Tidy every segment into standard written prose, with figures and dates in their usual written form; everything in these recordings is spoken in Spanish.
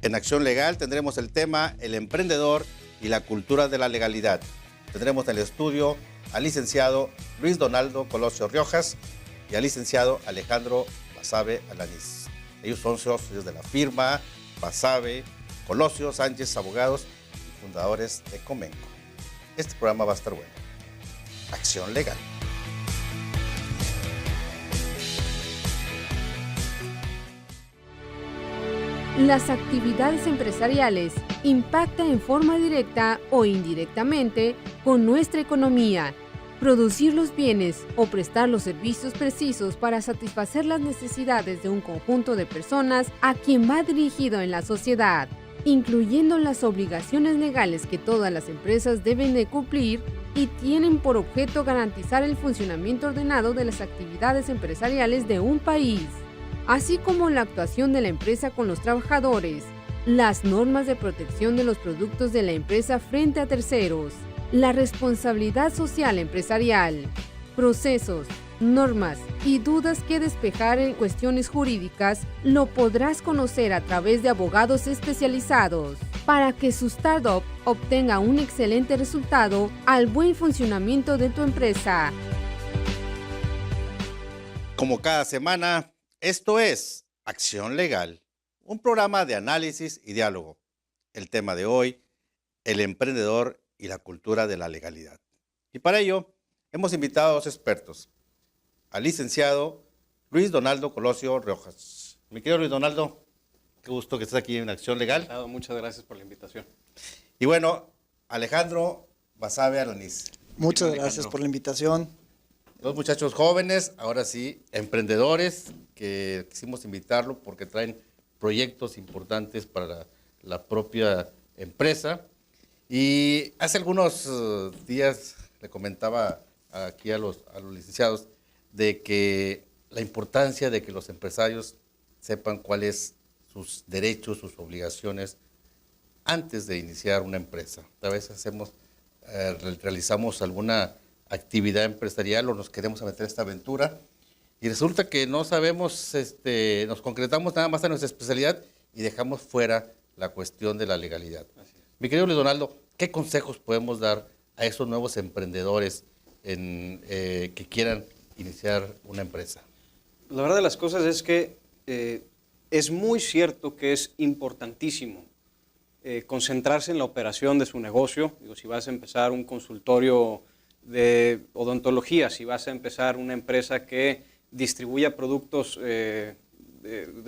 En Acción Legal tendremos el tema El emprendedor y la cultura de la legalidad. Tendremos en el estudio al licenciado Luis Donaldo Colosio Riojas y al licenciado Alejandro Basabe Alanís. Ellos son socios de la firma Basabe, Colosio, Sánchez, abogados y fundadores de Comenco. Este programa va a estar bueno. Acción Legal. Las actividades empresariales impactan en forma directa o indirectamente con nuestra economía. Producir los bienes o prestar los servicios precisos para satisfacer las necesidades de un conjunto de personas a quien va dirigido en la sociedad, incluyendo las obligaciones legales que todas las empresas deben de cumplir y tienen por objeto garantizar el funcionamiento ordenado de las actividades empresariales de un país, así como la actuación de la empresa con los trabajadores, las normas de protección de los productos de la empresa frente a terceros, la responsabilidad social empresarial, procesos, normas y dudas que despejar en cuestiones jurídicas, lo podrás conocer a través de abogados especializados para que su startup obtenga un excelente resultado al buen funcionamiento de tu empresa. Como cada semana, esto es Acción Legal, un programa de análisis y diálogo. El tema de hoy, el emprendedor y la cultura de la legalidad. Y para ello, hemos invitado a dos expertos, al licenciado Luis Donaldo Colosio Riojas. Mi querido Luis Donaldo, qué gusto que estés aquí en Acción Legal. Muchas gracias por la invitación. Y bueno, Alejandro Basabe Alanís. Muchas gracias por la invitación. Dos muchachos jóvenes, ahora sí, emprendedores, que quisimos invitarlo porque traen proyectos importantes para la propia empresa. Y hace algunos días le comentaba aquí a los licenciados de que la importancia de que los empresarios sepan cuáles sus derechos, sus obligaciones antes de iniciar una empresa. A veces realizamos alguna actividad empresarial o nos queremos meter a esta aventura y resulta que no sabemos, nos concretamos nada más en nuestra especialidad y dejamos fuera la cuestión de la legalidad. Mi querido Luis Donaldo, ¿qué consejos podemos dar a esos nuevos emprendedores que quieran iniciar una empresa? La verdad de las cosas es que es muy cierto que es importantísimo concentrarse en la operación de su negocio. Digo, si vas a empezar un consultorio de odontología, si vas a empezar una empresa que distribuya productos de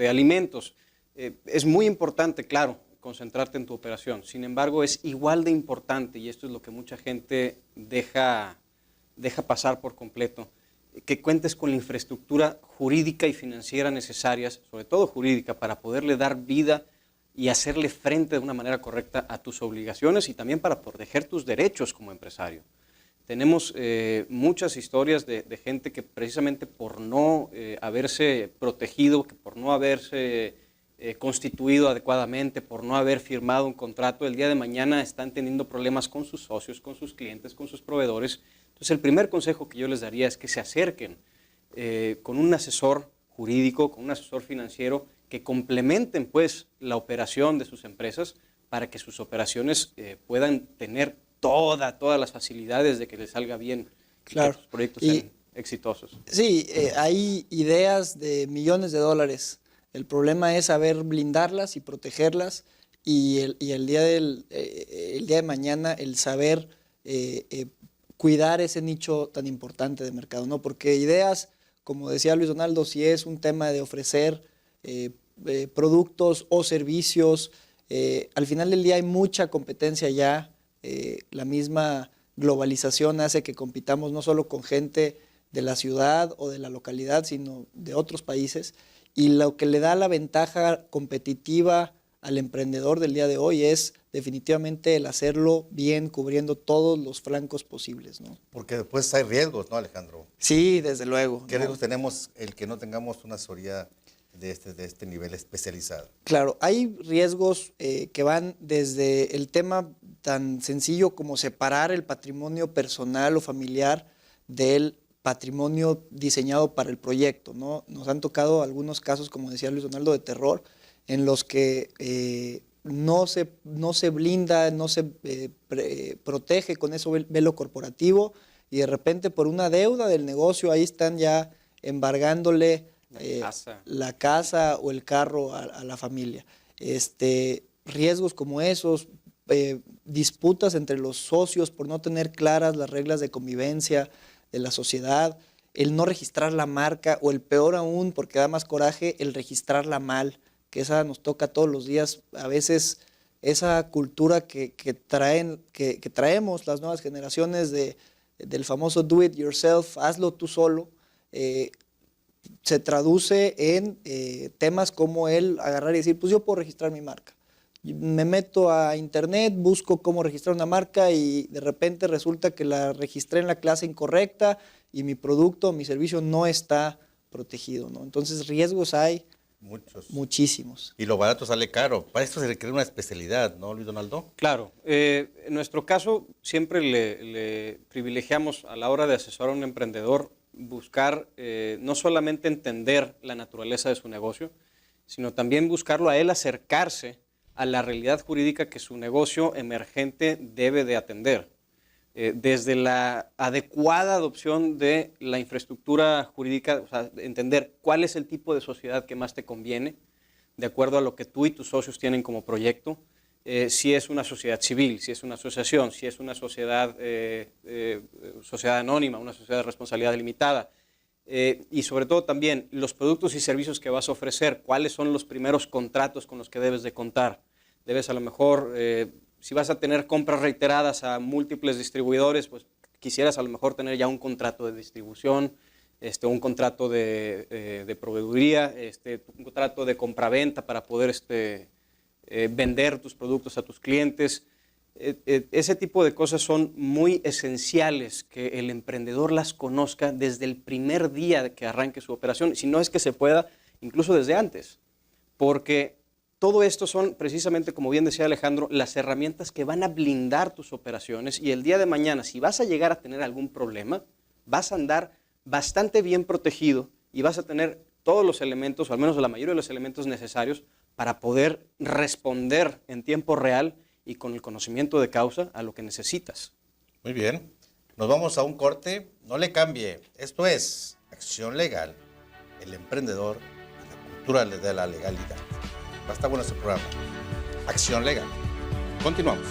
alimentos, es muy importante, claro, concentrarte en tu operación. Sin embargo, es igual de importante, y esto es lo que mucha gente deja pasar por completo, que cuentes con la infraestructura jurídica y financiera necesarias, sobre todo jurídica, para poderle dar vida y hacerle frente de una manera correcta a tus obligaciones y también para proteger tus derechos como empresario. Tenemos muchas historias de gente que precisamente por no haberse protegido, que por no haberse constituido adecuadamente, por no haber firmado un contrato, el día de mañana están teniendo problemas con sus socios, con sus clientes, con sus proveedores. Entonces el primer consejo que yo les daría es que se acerquen con un asesor jurídico, con un asesor financiero, que complementen pues la operación de sus empresas para que sus operaciones puedan tener todas las facilidades de que les salga bien, claro, que sus proyectos sean exitosos. Sí, hay ideas de millones de dólares. El problema es saber blindarlas y protegerlas y el día de mañana el saber cuidar ese nicho tan importante de mercado, ¿no? Porque ideas, como decía Luis Donaldo, si es un tema de ofrecer productos o servicios, al final del día hay mucha competencia ya. La misma globalización hace que compitamos no solo con gente de la ciudad o de la localidad, sino de otros países. Y lo que le da la ventaja competitiva al emprendedor del día de hoy es definitivamente el hacerlo bien, cubriendo todos los flancos posibles, ¿no? Porque después hay riesgos, ¿no, Alejandro? Sí, desde luego. ¿Qué riesgos tenemos el que no tengamos una asesoría de este nivel especializado? Claro, hay riesgos que van desde el tema tan sencillo como separar el patrimonio personal o familiar del patrimonio diseñado para el proyecto, ¿no? Nos han tocado algunos casos, como decía Luis Donaldo, de terror, en los que no se blinda, no se protege con ese velo corporativo, y de repente por una deuda del negocio ahí están ya embargándole la casa o el carro a la familia. Riesgos como esos, disputas entre los socios por no tener claras las reglas de convivencia de la sociedad, el no registrar la marca, o el peor aún, porque da más coraje, el registrarla mal, que esa nos toca todos los días. A veces esa cultura que traemos las nuevas generaciones del famoso do it yourself, hazlo tú solo, se traduce en temas como el agarrar y decir, pues yo puedo registrar mi marca. Me meto a internet, busco cómo registrar una marca y de repente resulta que la registré en la clase incorrecta y mi producto, mi servicio no está protegido, ¿no? Entonces riesgos hay muchísimos. Y lo barato sale caro. Para esto se requiere una especialidad, ¿no, Luis Donaldo? Claro. En nuestro caso siempre le privilegiamos a la hora de asesorar a un emprendedor buscar no solamente entender la naturaleza de su negocio, sino también buscarlo a él acercarse a la realidad jurídica que su negocio emergente debe de atender. Desde la adecuada adopción de la infraestructura jurídica, o sea, entender cuál es el tipo de sociedad que más te conviene, de acuerdo a lo que tú y tus socios tienen como proyecto, si es una sociedad civil, si es una asociación, si es una sociedad, sociedad anónima, una sociedad de responsabilidad limitada, y sobre todo también los productos y servicios que vas a ofrecer, cuáles son los primeros contratos con los que debes de contar. Debes a lo mejor, si vas a tener compras reiteradas a múltiples distribuidores, pues quisieras a lo mejor tener ya un contrato de distribución, un contrato de proveeduría, un contrato de compraventa para poder vender tus productos a tus clientes. Ese tipo de cosas son muy esenciales que el emprendedor las conozca desde el primer día de que arranque su operación, si no es que se pueda, incluso desde antes, porque todo esto son precisamente, como bien decía Alejandro, las herramientas que van a blindar tus operaciones, y el día de mañana, si vas a llegar a tener algún problema, vas a andar bastante bien protegido y vas a tener todos los elementos, o al menos la mayoría de los elementos necesarios para poder responder en tiempo real y con el conocimiento de causa a lo que necesitas. Muy bien. Nos vamos a un corte. No le cambie. Esto es Acción Legal, el emprendedor y la cultura de la legalidad. Va a estar bueno este programa. Acción Legal. Continuamos.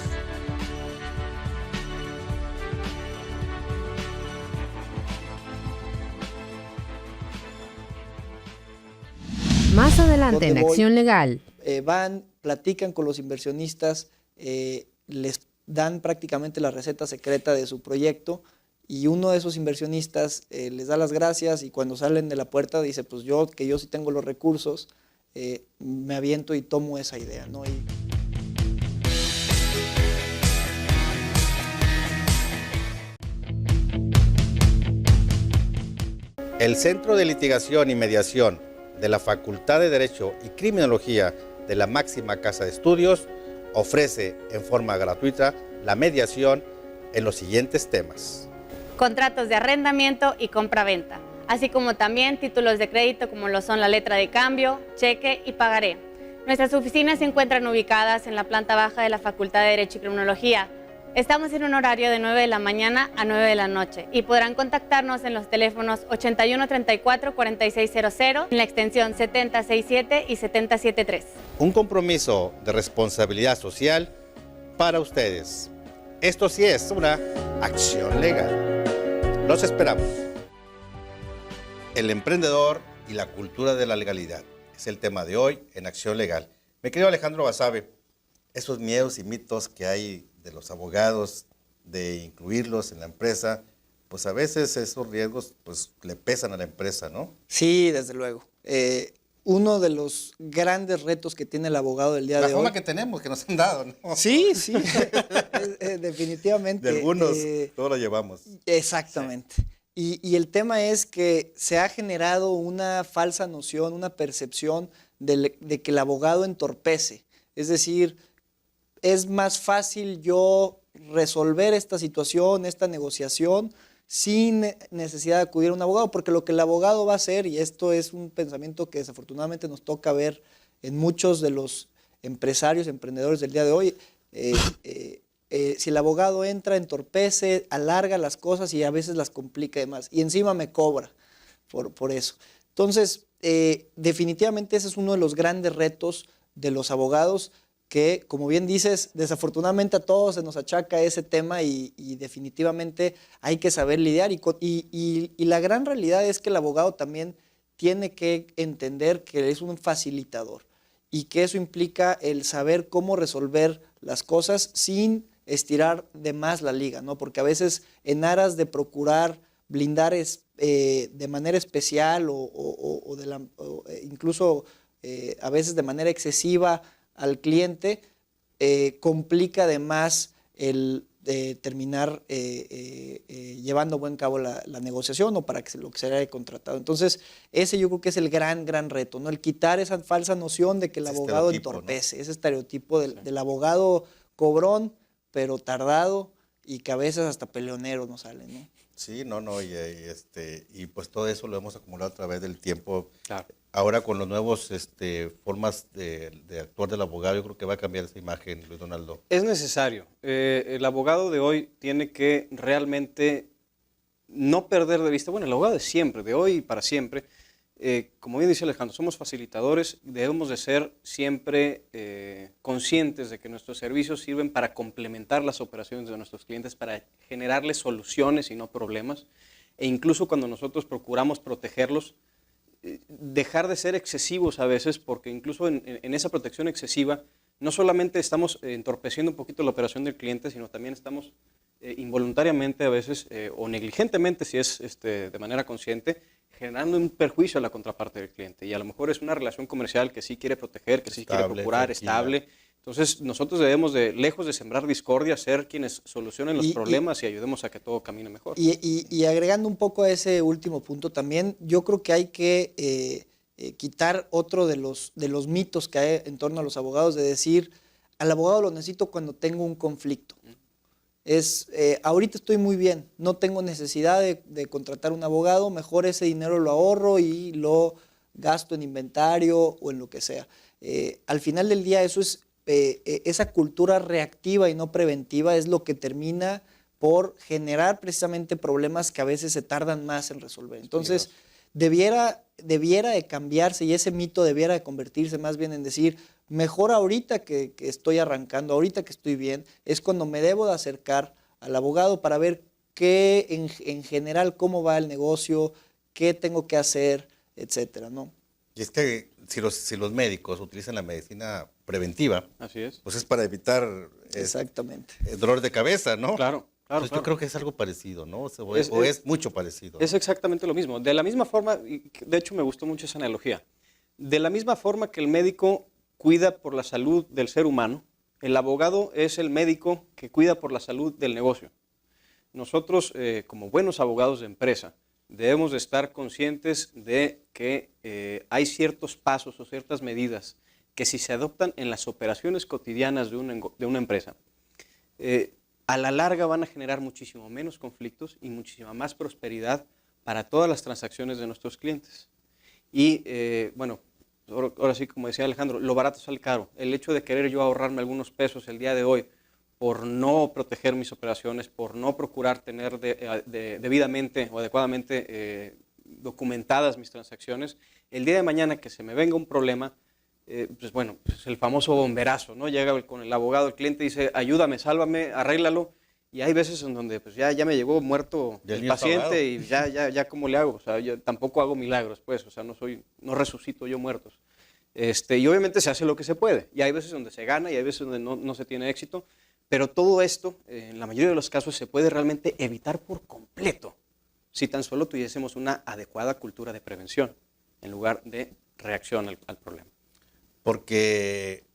Más adelante en Acción Legal. Van, platican con los inversionistas, les dan prácticamente la receta secreta de su proyecto, y uno de esos inversionistas les da las gracias, y cuando salen de la puerta dice, pues yo sí tengo los recursos, me aviento y tomo esa idea, ¿no? El Centro de Litigación y Mediación de la Facultad de Derecho y Criminología de la máxima casa de estudios ofrece en forma gratuita la mediación en los siguientes temas: contratos de arrendamiento y compra-venta, así como también títulos de crédito como lo son la letra de cambio, cheque y pagaré. Nuestras oficinas se encuentran ubicadas en la planta baja de la Facultad de Derecho y Criminología. Estamos en un horario de 9 de la mañana a 9 de la noche y podrán contactarnos en los teléfonos 8134-4600, en la extensión 7067 y 7073. Un compromiso de responsabilidad social para ustedes. Esto sí es una acción legal. Los esperamos. El emprendedor y la cultura de la legalidad es el tema de hoy en Acción Legal. Mi querido Alejandro Basabe, esos miedos y mitos que hay de los abogados, de incluirlos en la empresa, pues a veces esos riesgos pues le pesan a la empresa, ¿no? Sí, desde luego. Uno de los grandes retos que tiene el abogado del día de hoy... La forma que tenemos, que nos han dado, ¿no? Sí, sí, definitivamente. De algunos, todos lo llevamos. Exactamente. Sí. Y el tema es que se ha generado una falsa noción, una percepción de que el abogado entorpece. Es decir, es más fácil yo resolver esta situación, esta negociación, sin necesidad de acudir a un abogado, porque lo que el abogado va a hacer, y esto es un pensamiento que desafortunadamente nos toca ver en muchos de los empresarios, emprendedores del día de hoy, si el abogado entra, entorpece, alarga las cosas y a veces las complica de más. Y encima me cobra por eso. Entonces, definitivamente ese es uno de los grandes retos de los abogados que, como bien dices, desafortunadamente a todos se nos achaca ese tema y definitivamente hay que saber lidiar. Y la gran realidad es que el abogado también tiene que entender que es un facilitador y que eso implica el saber cómo resolver las cosas sin estirar de más la liga, ¿no? Porque a veces en aras de procurar blindar de manera especial incluso a veces de manera excesiva al cliente, complica de más el terminar llevando a buen cabo la negociación o para lo que se haya contratado. Entonces, ese yo creo que es el gran reto, ¿no? El quitar esa falsa noción de que el abogado entorpece, ¿no? Ese estereotipo del abogado cobrón, pero tardado y que a veces hasta peleonero no sale, ¿no? Sí, y pues todo eso lo hemos acumulado a través del tiempo. Claro. Ahora con los nuevos formas de actuar del abogado, yo creo que va a cambiar esa imagen, Luis Donaldo. Es necesario. El abogado de hoy tiene que realmente no perder de vista, bueno, el abogado de siempre, de hoy y para siempre, como bien dice Alejandro, somos facilitadores, debemos de ser siempre conscientes de que nuestros servicios sirven para complementar las operaciones de nuestros clientes, para generarles soluciones y no problemas, e incluso cuando nosotros procuramos protegerlos, dejar de ser excesivos a veces, porque incluso en esa protección excesiva no solamente estamos entorpeciendo un poquito la operación del cliente, sino también estamos involuntariamente a veces o negligentemente, si es de manera consciente, generando un perjuicio a la contraparte del cliente. Y a lo mejor es una relación comercial que sí quiere proteger, que sí quiere procurar, estable. Entonces nosotros debemos de, lejos de sembrar discordia, ser quienes solucionen los problemas y ayudemos a que todo camine mejor. Y agregando un poco a ese último punto también, yo creo que hay que quitar otro de los mitos que hay en torno a los abogados, de decir, al abogado lo necesito cuando tengo un conflicto. Ahorita estoy muy bien, no tengo necesidad de contratar un abogado, mejor ese dinero lo ahorro y lo gasto en inventario o en lo que sea. Al final del día esa cultura reactiva y no preventiva es lo que termina por generar precisamente problemas que a veces se tardan más en resolver. Entonces, debiera de cambiarse y ese mito debiera de convertirse más bien en decir, mejor ahorita que estoy arrancando, ahorita que estoy bien, es cuando me debo de acercar al abogado para ver en general cómo va el negocio, qué tengo que hacer, etcétera, ¿no? Y es que si los médicos utilizan la medicina preventiva, así es, pues es para evitar exactamente dolor de cabeza, ¿no? Claro. Pues yo creo que es algo parecido, ¿no? O es mucho parecido. Es exactamente lo mismo. De la misma forma, y de hecho me gustó mucho esa analogía, de la misma forma que el médico cuida por la salud del ser humano, el abogado es el médico que cuida por la salud del negocio. Nosotros, como buenos abogados de empresa, debemos de estar conscientes de que hay ciertos pasos o ciertas medidas que si se adoptan en las operaciones cotidianas de una empresa, a la larga van a generar muchísimo menos conflictos y muchísima más prosperidad para todas las transacciones de nuestros clientes. Y bueno, ahora sí, como decía Alejandro, lo barato sale caro. El hecho de querer yo ahorrarme algunos pesos el día de hoy por no proteger mis operaciones, por no procurar tener debidamente o adecuadamente documentadas mis transacciones, el día de mañana que se me venga un problema, pues bueno, pues el famoso bomberazo, ¿no? Llega con el abogado, el cliente dice, ayúdame, sálvame, arréglalo, y hay veces en donde pues ya me llegó muerto el paciente y ya ¿cómo le hago? O sea, yo tampoco hago milagros, pues, o sea, no resucito yo muertos. Y obviamente se hace lo que se puede, y hay veces donde se gana y hay veces donde no se tiene éxito, pero todo esto, en la mayoría de los casos, se puede realmente evitar por completo si tan solo tuviésemos una adecuada cultura de prevención en lugar de reacción al problema. Porque,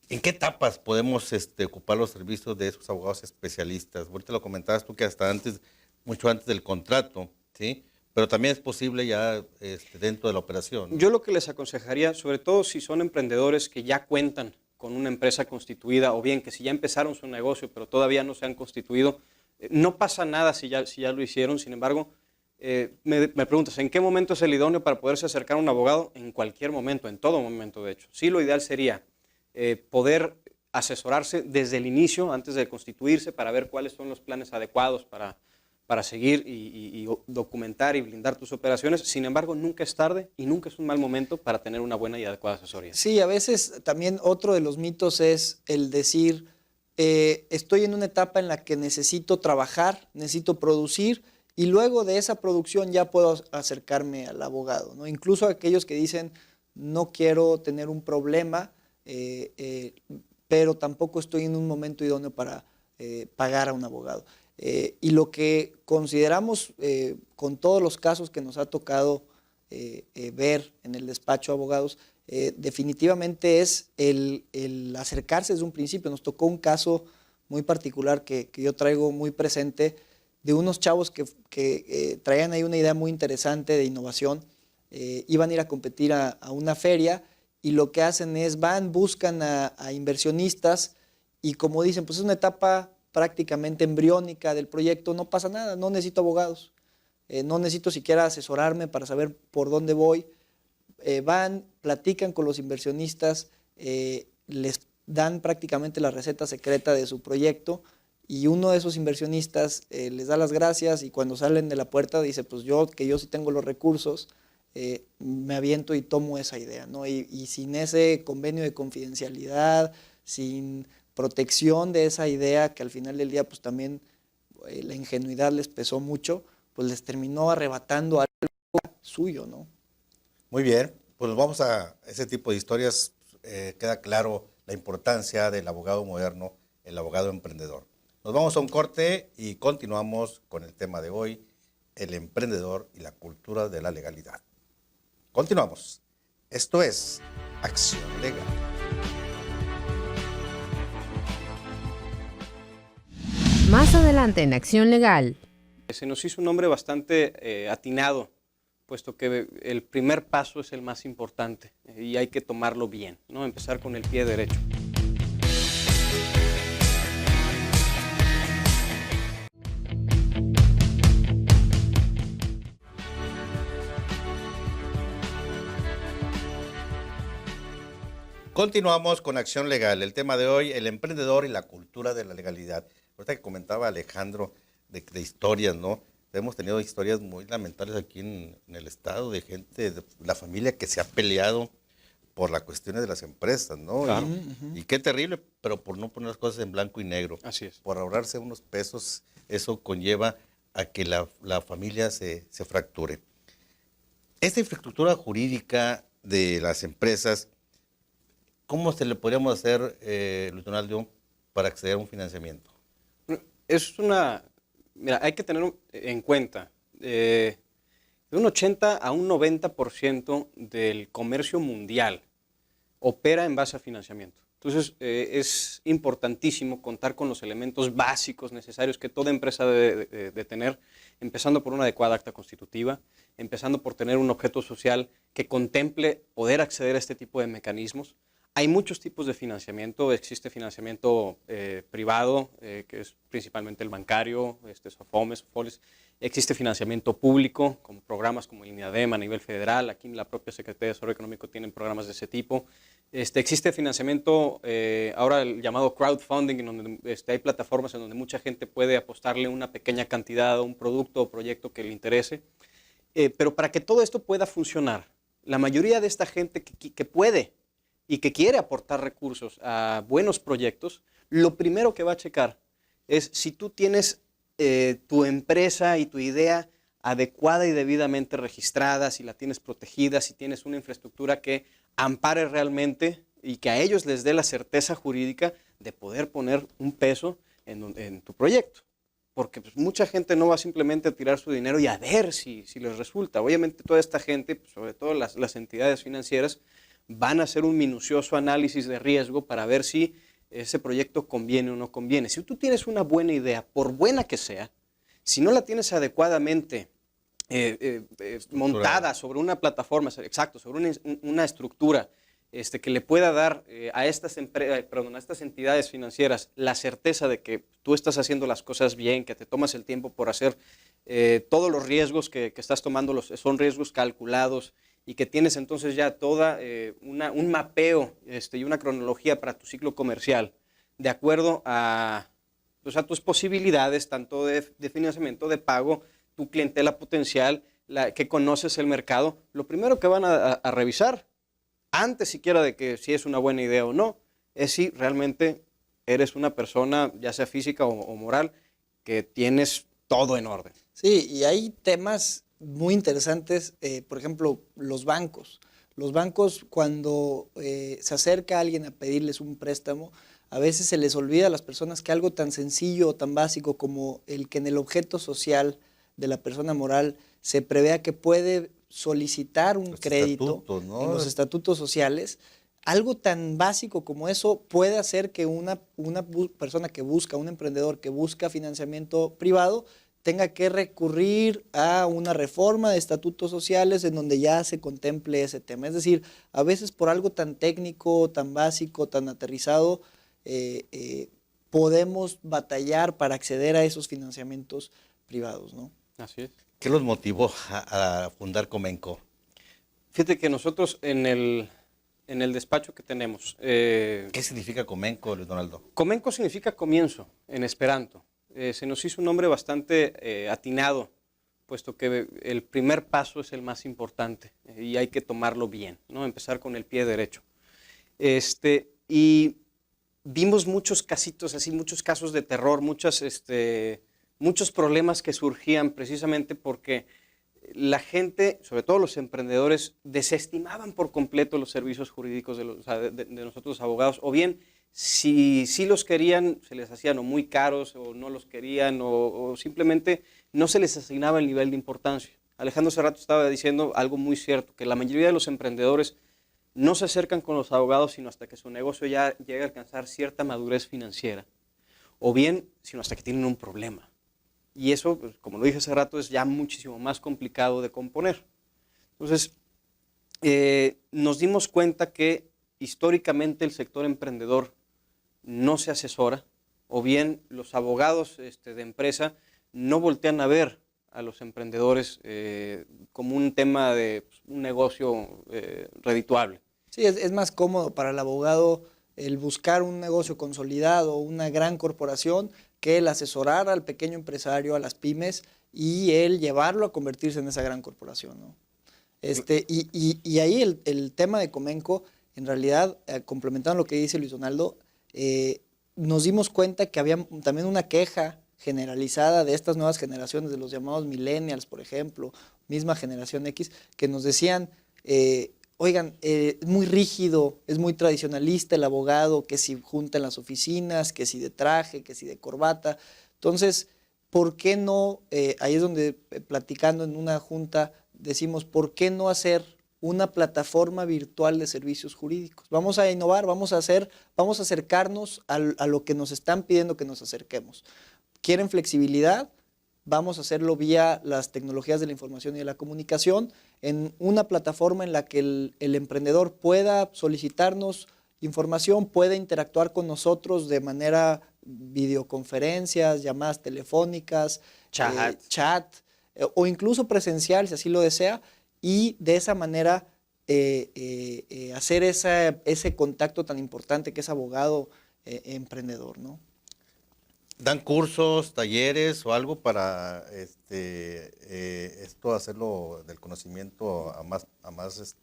¿en qué etapas podemos ocupar los servicios de esos abogados especialistas? Ahorita lo comentabas tú que hasta mucho antes del contrato, ¿sí? Pero también es posible ya dentro de la operación, ¿no? Yo lo que les aconsejaría, sobre todo si son emprendedores que ya cuentan con una empresa constituida, o bien que si ya empezaron su negocio pero todavía no se han constituido, no pasa nada si ya lo hicieron. Sin embargo, Me preguntas, ¿en qué momento es el idóneo para poderse acercar a un abogado? En cualquier momento, en todo momento, de hecho. Sí, lo ideal sería poder asesorarse desde el inicio, antes de constituirse, para ver cuáles son los planes adecuados para seguir y documentar y blindar tus operaciones. Sin embargo, nunca es tarde y nunca es un mal momento para tener una buena y adecuada asesoría. Sí, a veces también otro de los mitos es el decir, estoy en una etapa en la que necesito trabajar, necesito producir, y luego de esa producción ya puedo acercarme al abogado, ¿no? Incluso aquellos que dicen, no quiero tener un problema, pero tampoco estoy en un momento idóneo para pagar a un abogado. Y lo que consideramos con todos los casos que nos ha tocado ver en el despacho de abogados, definitivamente es el acercarse desde un principio. Nos tocó un caso muy particular que yo traigo muy presente, de unos chavos que traían ahí una idea muy interesante de innovación, iban a ir a competir a una feria, y lo que hacen es buscan a inversionistas, y como dicen, pues es una etapa prácticamente embriónica del proyecto, no pasa nada, no necesito abogados, no necesito siquiera asesorarme para saber por dónde voy. Platican con los inversionistas, les dan prácticamente la receta secreta de su proyecto, y uno de esos inversionistas les da las gracias, y cuando salen de la puerta dice, pues yo sí tengo los recursos, me aviento y tomo esa idea, ¿no? Y sin ese convenio de confidencialidad, sin protección de esa idea, que al final del día pues también la ingenuidad les pesó mucho, pues les terminó arrebatando algo suyo, ¿no? Muy bien, pues vamos a ese tipo de historias. Queda claro la importancia del abogado moderno, el abogado emprendedor. Nos vamos a un corte y continuamos con el tema de hoy, el emprendedor y la cultura de la legalidad. Continuamos. Esto es Acción Legal. Más adelante en Acción Legal. Se nos hizo un nombre bastante atinado, puesto que el primer paso es el más importante y hay que tomarlo bien, ¿no? Empezar con el pie derecho. Continuamos con Acción Legal. El tema de hoy, el emprendedor y la cultura de la legalidad. Ahorita que comentaba Alejandro de historias, ¿no? Hemos tenido historias muy lamentables aquí en el estado de gente, de la familia que se ha peleado por las cuestiones de las empresas, ¿no? Claro. Y qué terrible, pero por no poner las cosas en blanco y negro. Así es. Por ahorrarse unos pesos, eso conlleva a que la familia se fracture. Esta infraestructura jurídica de las empresas, ¿cómo se le podríamos hacer, Luis Donaldo, para acceder a un financiamiento? Mira, hay que tener en cuenta, de un 80 a un 90% del comercio mundial opera en base a financiamiento. Entonces, es importantísimo contar con los elementos básicos necesarios que toda empresa debe de tener, empezando por una adecuada acta constitutiva, empezando por tener un objeto social que contemple poder acceder a este tipo de mecanismos. Hay muchos tipos de financiamiento. Existe financiamiento privado, que es principalmente el bancario, SOFOMES, FOLES. Existe financiamiento público, con programas como el INADEM a nivel federal. Aquí en la propia Secretaría de Desarrollo Económico tienen programas de ese tipo. Existe financiamiento, ahora el llamado crowdfunding, en donde hay plataformas en donde mucha gente puede apostarle una pequeña cantidad a un producto o proyecto que le interese. Pero para que todo esto pueda funcionar, la mayoría de esta gente que puede y que quiere aportar recursos a buenos proyectos, lo primero que va a checar es si tú tienes tu empresa y tu idea adecuada y debidamente registrada, si la tienes protegida, si tienes una infraestructura que ampare realmente y que a ellos les dé la certeza jurídica de poder poner un peso en tu proyecto. Porque pues, mucha gente no va simplemente a tirar su dinero y a ver si les resulta. Obviamente toda esta gente, pues, sobre todo las entidades financieras, van a hacer un minucioso análisis de riesgo para ver si ese proyecto conviene o no conviene. Si tú tienes una buena idea, por buena que sea, si no la tienes adecuadamente montada sobre una plataforma, exacto, sobre una estructura que le pueda dar a estas entidades financieras la certeza de que tú estás haciendo las cosas bien, que te tomas el tiempo por hacer todos los riesgos que estás tomando, son riesgos calculados, y que tienes entonces ya toda un mapeo y una cronología para tu ciclo comercial de acuerdo a tus posibilidades, tanto de financiamiento, de pago, tu clientela potencial, que conoces el mercado. Lo primero que van a revisar, antes siquiera de que si es una buena idea o no, es si realmente eres una persona, ya sea física o moral, que tienes todo en orden. Sí, y hay temas muy interesantes, por ejemplo, los bancos. Los bancos, cuando se acerca a alguien a pedirles un préstamo, a veces se les olvida a las personas que algo tan sencillo o tan básico como el que en el objeto social de la persona moral se prevea que puede solicitar un crédito en los estatutos sociales, algo tan básico como eso puede hacer que una persona que busca, un emprendedor que busca financiamiento privado, tenga que recurrir a una reforma de estatutos sociales en donde ya se contemple ese tema. Es decir, a veces por algo tan técnico, tan básico, tan aterrizado, podemos batallar para acceder a esos financiamientos privados, ¿no? Así es. ¿Qué los motivó a fundar Comenco? Fíjate que nosotros en el despacho que tenemos... ¿Qué significa Comenco, Luis Donaldo? Comenco significa comienzo en esperanto. Se nos hizo un nombre bastante atinado, puesto que el primer paso es el más importante y hay que tomarlo bien, ¿no? Empezar con el pie derecho. Y vimos muchos casitos así, muchos casos de terror, muchos problemas que surgían precisamente porque la gente, sobre todo los emprendedores, desestimaban por completo los servicios jurídicos de nosotros los abogados, o bien si los querían, se les hacían o muy caros, o no los querían, o simplemente no se les asignaba el nivel de importancia. Alejandro hace rato estaba diciendo algo muy cierto, que la mayoría de los emprendedores no se acercan con los abogados sino hasta que su negocio ya llega a alcanzar cierta madurez financiera, o bien sino hasta que tienen un problema. Y eso, pues, como lo dije hace rato, es ya muchísimo más complicado de componer. Entonces, nos dimos cuenta que históricamente el sector emprendedor no se asesora, o bien los abogados de empresa no voltean a ver a los emprendedores como un tema de un negocio redituable. Sí, es más cómodo para el abogado el buscar un negocio consolidado, una gran corporación, que el asesorar al pequeño empresario, a las pymes, y el llevarlo a convertirse en esa gran corporación, ¿no? Y ahí el tema de Comenco, en realidad, complementando lo que dice Luis Donaldo, nos dimos cuenta que había también una queja generalizada de estas nuevas generaciones, de los llamados millennials, por ejemplo, misma generación X, que nos decían, oigan, es muy rígido, es muy tradicionalista el abogado, que si junta en las oficinas, que si de traje, que si de corbata. Entonces, ¿por qué no? Ahí es donde, platicando en una junta, decimos, ¿por qué no hacer una plataforma virtual de servicios jurídicos? Vamos a innovar, vamos a acercarnos a lo que nos están pidiendo que nos acerquemos. ¿Quieren flexibilidad? Vamos a hacerlo vía las tecnologías de la información y de la comunicación, en una plataforma en la que el emprendedor pueda solicitarnos información, pueda interactuar con nosotros de manera videoconferencias, llamadas telefónicas, chat, o incluso presencial, si así lo desea, y de esa manera hacer ese contacto tan importante que es abogado emprendedor, ¿no? ¿Dan cursos, talleres o algo para esto hacerlo del conocimiento a más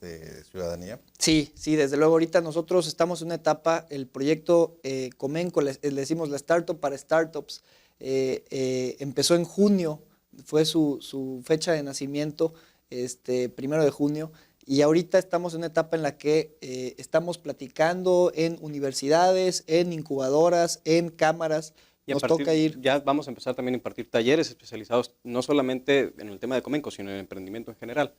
ciudadanía? Sí, desde luego. Ahorita nosotros estamos en una etapa, el proyecto Comenco, le decimos la Startup para Startups, empezó en junio, fue su fecha de nacimiento, 1 de junio, y ahorita estamos en una etapa en la que estamos platicando en universidades, en incubadoras, en cámaras. Nos toca ir. Ya vamos a empezar también a impartir talleres especializados, no solamente en el tema de Comenco, sino en el emprendimiento en general.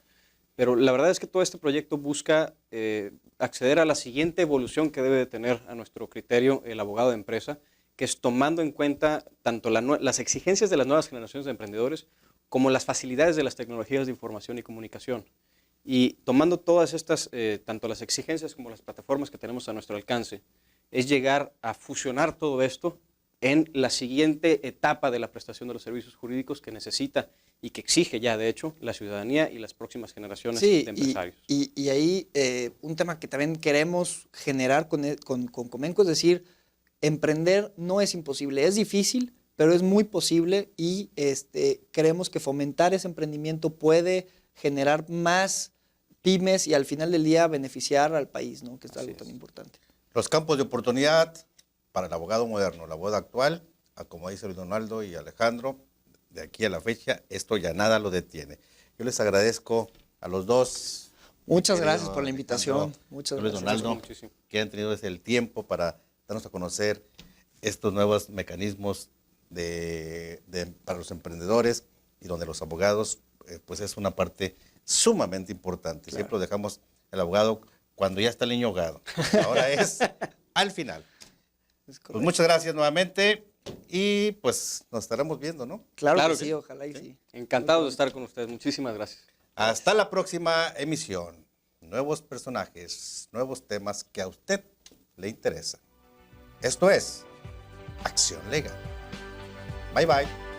Pero la verdad es que todo este proyecto busca acceder a la siguiente evolución que debe de tener a nuestro criterio el abogado de empresa, que es tomando en cuenta tanto las exigencias de las nuevas generaciones de emprendedores como las facilidades de las tecnologías de información y comunicación. Y tomando todas estas, tanto las exigencias como las plataformas que tenemos a nuestro alcance, es llegar a fusionar todo esto en la siguiente etapa de la prestación de los servicios jurídicos que necesita y que exige ya, de hecho, la ciudadanía y las próximas generaciones Sí, de empresarios. y ahí un tema que también queremos generar con Comenco es decir, emprender no es imposible, es difícil, pero es muy posible y creemos que fomentar ese emprendimiento puede generar más pymes y al final del día beneficiar al país, ¿no? Que es algo tan importante. Los campos de oportunidad para el abogado moderno, el abogado actual, como dice Luis Donaldo y Alejandro, de aquí a la fecha, esto ya nada lo detiene. Yo les agradezco a los dos. Muchas querido gracias por la invitación. Alejandro, Muchas Luis gracias. Donaldo, Muchísimo. que han tenido el tiempo para darnos a conocer estos nuevos mecanismos para los emprendedores y donde los abogados, pues es una parte sumamente importante. Claro. Siempre lo dejamos el abogado cuando ya está el niño ahogado. Ahora es al final. Es Pues correcto. muchas gracias nuevamente y pues nos estaremos viendo, ¿no? Claro, Claro que que sí, sí. ojalá y sí. Encantado de estar con ustedes. Muchísimas gracias. Hasta la próxima emisión. Nuevos personajes, nuevos temas que a usted le interesan. Esto es Acción Legal. Bye bye.